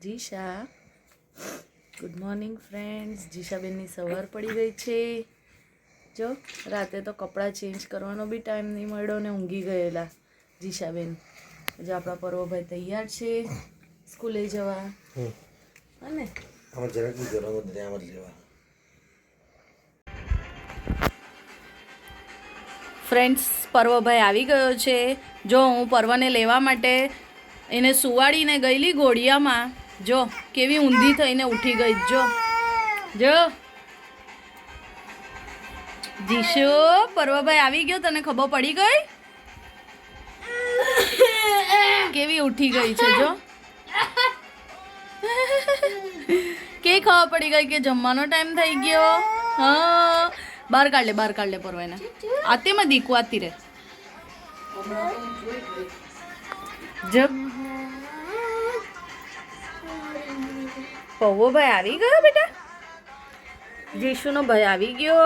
જીશા good morning friends. જીશાબેનની સવાર પડી ગઈ છે. જો રાતે તો કપડાં ચેન્જ કરવાનો બી ટાઈમ નહીં મળ્યો ને ઊંઘી ગયેલા જીશાબેન. જો આપણા પર્વભાઈ તૈયાર છે સ્કૂલે જવા. અને ફ્રેન્ડ્સ પર્વભાઈ આવી ગયો છે. જો હું પર્વને લેવા માટે એને સુવાડીને ગયેલી ઘોડિયામાં, જો કેવી ઊંધી થઈને ઉઠી ગઈ. જો જો જીશુ, પર્વભાઈ આવી ગયો, તને ખબર પડી ગઈ? કેવી ઉઠી ગઈ છે જો. કે ખબર પડી ગઈ કે જમવાનો ટાઈમ થઈ ગયો. હા, બહાર કાઢ લે પર્વાને. આતે માં દીકુ આતી રે. જબ પૌવો ભાઈ આવી ગયો બેટા. જીશુનો ભાઈ આવી ગયો.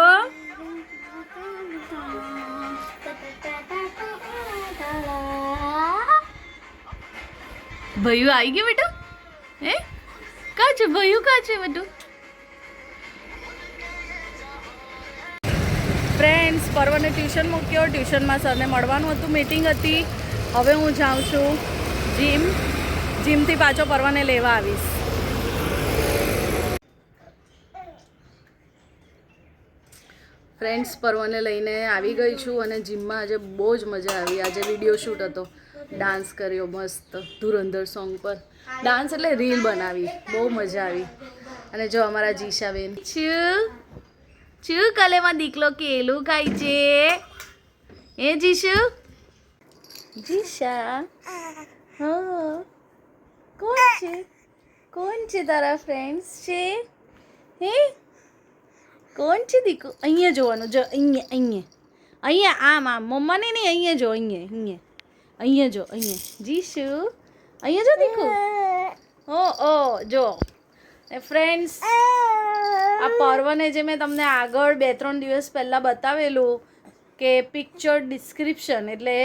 ભૈયું આવી ગયો બેટા. હે કા છે ભૈયું? કા છે બેટું? ફ્રેન્ડ્સ, પર્વને ટ્યુશન મૂક્યો. ટ્યુશનમાં સરને મળવાનું હતું, મીટિંગ હતી. હવે હું જાઉં છું જીમથી પાછો પર્વને લેવા આવીશ. ફ્રેન્ડ્સ, પર્વને લઈને આવી ગઈ છું અને જીમમાં આજે બહુ જ મજા આવી. આજે વિડીયો શૂટ હતો, ડાન્સ કર્યો મસ્ત ધુરંધર સોંગ પર. ડાન્સ એટલે રીલ બનાવી, બહુ મજા આવી. અને જો અમારા જીશાબેન છું કલેમાં દીકલો કેલું ખાય છે. એ જીશુ, જીશા, હા કોણ છે તારા ફ્રેન્ડ્સ છે? હે કોણ છે દીકુ? અહીંયા જોવાનું. જો અહીંયા આમ મમ્માને નહીં, અહીંયા જો, અહીંયા જો. જીશુ, અહીંયા જો દીકુ. ઓ જો ફ્રેન્ડ્સ, આ પર્વને જે મેં તમને આગળ 2-3 દિવસ પહેલાં બતાવેલું કે પિક્ચર ડિસ્ક્રિપ્શન એટલે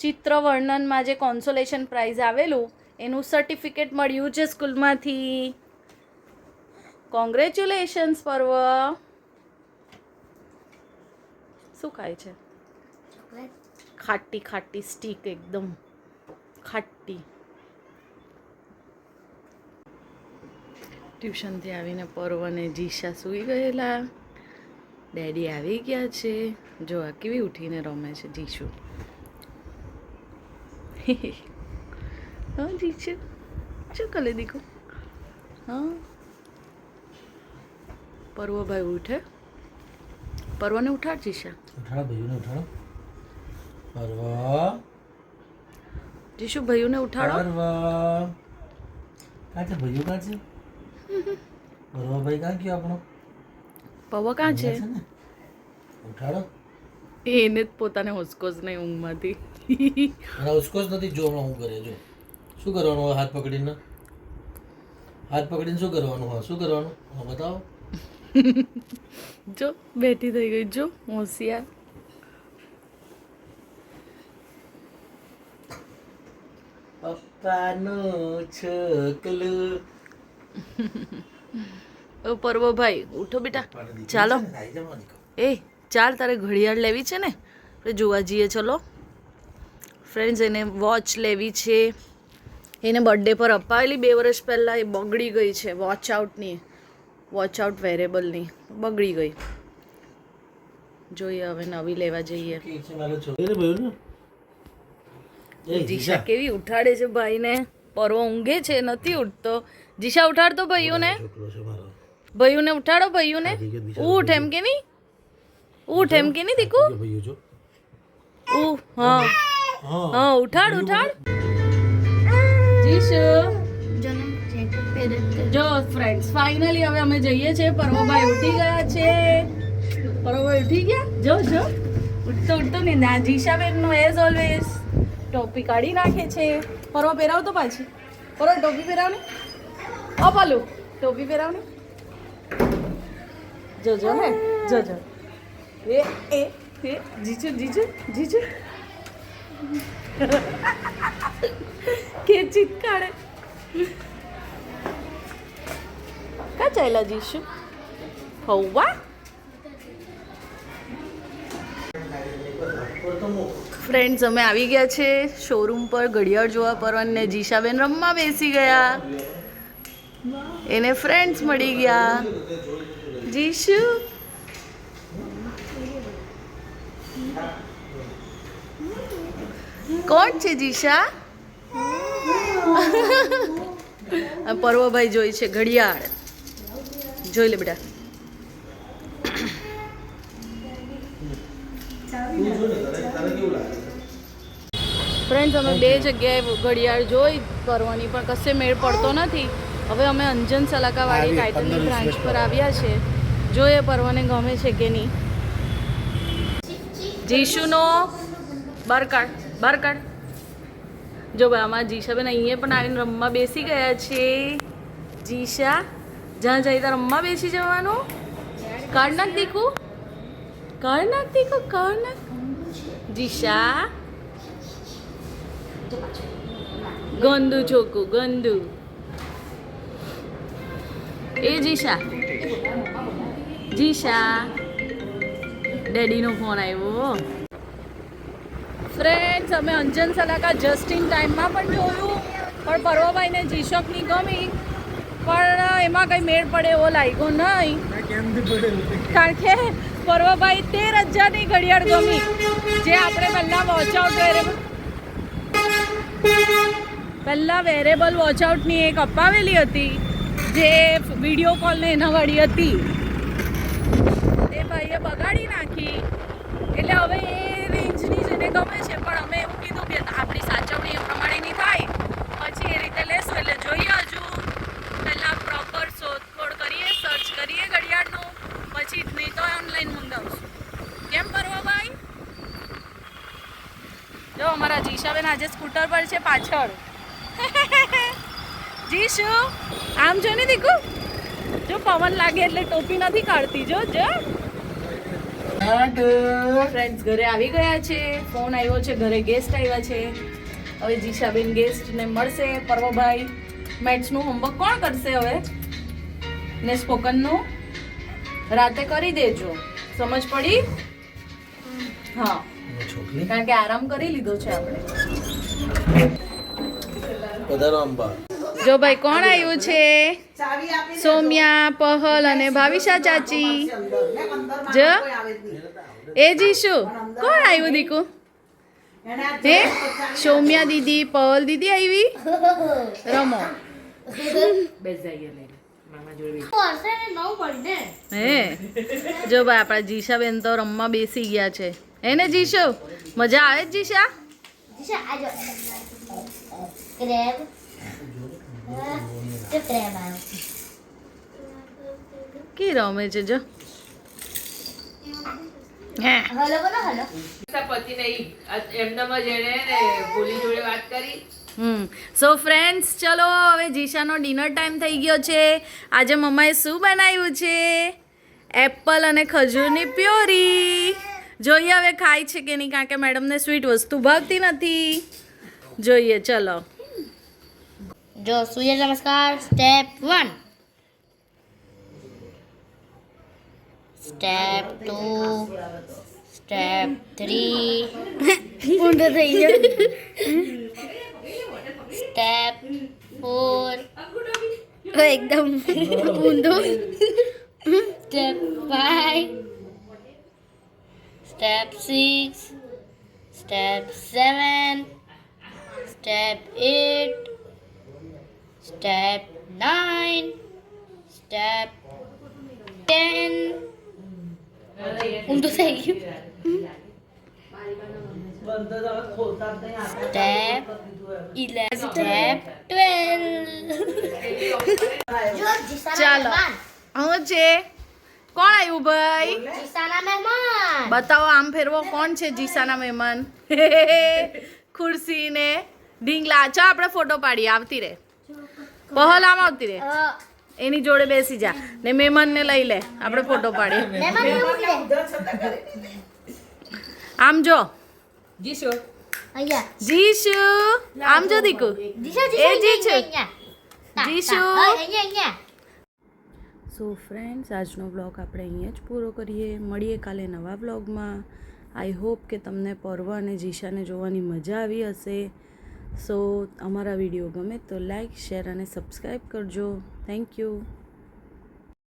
ચિત્ર વર્ણનમાં જે કોન્સોલેશન પ્રાઇઝ આવેલું એનું સર્ટિફિકેટ મળ્યું છે સ્કૂલમાંથી. કોંગ્રેચ્યુલેશન્સ પર્વ. શું ખાય છે? ખાટી સ્ટીક, એકદમ ખાટી. ટ્યુશનથી આવીને પર્વ અને જીશા સૂઈ ગયેલા. ડેડી આવી ગયા છે. જો આ કેવી ઉઠીને રમે છે જીશુ. હા જીશુ, શું કરે દીકુ? હા, પર્વભાઈ ઉઠે. પર્વને ઉઠાડ જીશા. ઉઠાડો ભૈયુને, ઉઠાડો. પર્વ, જીશુ ભૈયુને ઉઠાડો. પર્વ કાં છે? ભૈયું કાં છે? પર્વભાઈ કાં ગયો આપણો? પર્વ કાં છે? ઉઠાડો. એને જ પોતાને હોસકોસ નહીં ઊંઘમાંથી. ઉસકો જ નથી. જો હમણાં હું કરે. જો શું કરવાનું હોય? હાથ પકડીને શું કરવાનું? હા, શું કરવાનું? હા, બતાવો. જો બેઠી થઈ ગઈ. જો હોશિયાર. પપ્પાનું છોકલું. ઓ પર્વભાઈ ઉઠો બેટા, ચાલો. એ ચાલ, તારે ઘડિયાળ લેવી છે ને, આપણે જોવા જઈએ. ચલો ફ્રેન્ડ્સ, એને વોચ લેવી છે. એને બર્થડે પર અપાવેલી 2 વર્ષ પહેલાં, એ બગડી ગઈ છે. વોચ આઉટ વેરેબલની બગડી ગઈ. જોઈએ હવે નવી લેવા જઈએ. જીશા કેવી ઉઠાડે છે ભાઈને. પર્વ ઊંઘે છે, નથી ઉઠતો. જીશા ઉઠાડતો ભૈયુને. ભૈયુને ઉઠાડો. ભૈયુને ઉઠ એમ કે નહીં? ઉઠ એમ કે નહીં દીકુ? હા, ઉઠાડ. જીશુ, જો ફ્રેન્ડ્સ, ફાઇનલી હવે અમે જઈએ છીએ. પર્વભાઈ ઉઠી ગયા છે. પર્વભાઈ ઉઠી ગયા. જો ઉઠતો ને ના. જીશાબેનનું એઝ ઓલવેઝ ટોપી કાઢી નાખે છે. પર્વ પહેરાવ તો પાછી. પર્વ ટોપી પહેરાવ ને. પાલું ટોપી પહેરાવ ને. જો હે જો એ જીજુ કે ચીત કાઢે. કા ચાલ્યા જીશું હવા ફ્રેન્ડ્સ અમે આવી ગયા છે શોરૂમ પર ઘડિયાળ જોવા પર અને જીશાબેન રમવા બેસી ગયા એને ફ્રેન્ડ્સ મળી ગયા જીશુ કોણ છે જીશા પર્વભાઈ જોઈ છે ઘડિયાળ જોઈ લે બેટા ફ્રેન્ડ્સ અમે બે જગ્યાએ ઘડિયાળ જોઈ કરવાની પણ કશે મેળ પડતો નથી હવે અમે અંજન સલાકાવાળી ટાઇટલની બ્રાન્ચ પર આવ્યા છે જોઈએ પર્વને ગમે છે કે નહીં જીશુનો બહાર કાઢ જો ભાઈ આમાં જીશાબેન અહીંયા પણ આવીને રમવા બેસી ગયા છે જીશા જ્યાં જાય ત્યાં રમવા બેસી જવાનું કાઢ નાખ જીશા ગંદુ ચોખ્ખું ગંદુ એ જીશા ડેડીનો ફોન આવ્યો ફ્રેન્ડ્સ અમે અંજન સલાકા જસ્ટ ઇન ટાઈમમાં પણ જોયું પણ પર્વભાઈને જીશોકની ગમી પણ એમાં કંઈ મેળ પડે એવો લાગ્યો નહીં કારણ કે પર્વભાઈ 13,000ની ઘડિયાળ ગમી જે આપણે પહેલાં વેરેબલ વોચઆઉટની એક અપાવેલી હતી જે વિડીયો કોલને એના વાળી હતી તે ભાઈએ બગાડી નાખી એટલે હવે એ રેન્જની જેને ગમે છે પણ અમે એવું કીધું કે આપણી સાચવણી એ પ્રમાણેની થાય પછી એ રીતે લેશું એટલે જોઈએ હજુ પહેલાં પ્રોપર શોધખોળ કરીએ સર્ચ કરીએ ઘડિયાળનું પછી નહીં તો ઓનલાઈન મંગાવશું કેમ પર્વભાઈ જો અમારા જીશાબેન આજે સ્કૂટર પર છે પાછળ જીશુ આમ જો ને દીકુ જો પવન લાગે એટલે ટોપી નથી કાઢતી જો ફ્રેન્ડ્સ ઘરે આવી ગયા છે ફોન આવ્યો છે ઘરે ગેસ્ટ આવ્યા છે હવે જીશાબેન ગેસ્ટને મળશે પર્વભાઈ મેથ્સનું હોમવર્ક કોણ કરશે હવે ને સ્પોકનનું રાતે કરી દેજો સમજ પડી હા કારણ કે આરામ કરી લીધો છે આપણે જો ભાઈ કોણ આવ્યું છે સોમ્યા પહલ અને ભાવિશા ચાચી જ એ જીશુ કોણ આવ્યું દીકુ હે સોમ્યા દીદી પહલ દીદી આવી રમો હે જો ભાઈ આપણા જીશાબેન તો રમવા બેસી ગયા છે હે ને જીશુ મજા આવે જ જીશા કી રમે છે જો સો ફ્રેન્ડ્સ ચલો હવે જીશાનો ડિનર ટાઈમ થઈ ગયો છે આજે મમ્માએ શું બનાવ્યું છે એપલ અને ખજૂરની પ્યોરી જોઈએ હવે ખાય છે કે નહીં કારણ કે મેડમને સ્વીટ વસ્તુ ભાવતી નથી જોઈએ ચલો जो सूर्य नमस्कार स्टेप 1 स्टेप 2 स्टेप 3 ઊંધો થઈ ગયો સ્ટેપ 4 એકદમ ઊંધો step 5 step 6 step 7 step 8 Step 9, Step 10. ઊંધું થઈ ગયું. Step 11, Step 12. ચાલો હું છે કોણ આવ્યું ભાઈ જીસાના મહેમાન. બતાવો આમ ફેરવો કોણ છે જીસાના મહેમાન ખુરશી ને ઢીંગલા ચા આપણે ફોટો પાડીએ આવતી રે પહલ આમ આવતી રે એની જોડે બેસી જા ને મહેમાનને લઈ લે આપણે ફોટો પાડીએ આમ જો જીશુ અહીંયા જીશુ આમ જો દીકુ જીશુ એ જીશુ અહીંયા જીશુ અહીંયા સો ફ્રેન્ડ્સ, આજનો બ્લોગ આપણે અહીંયા જ પૂરો કરીએ. મળીએ કાલે નવા બ્લોગમાં. આઈ હોપ કે તમને પર્વ અને જીશાને જોવાની મજા આવી હશે. સો અમારા વિડીયો ગમે તો લાઈક, શેર અને સબસ્ક્રાઈબ કરજો. Thank you.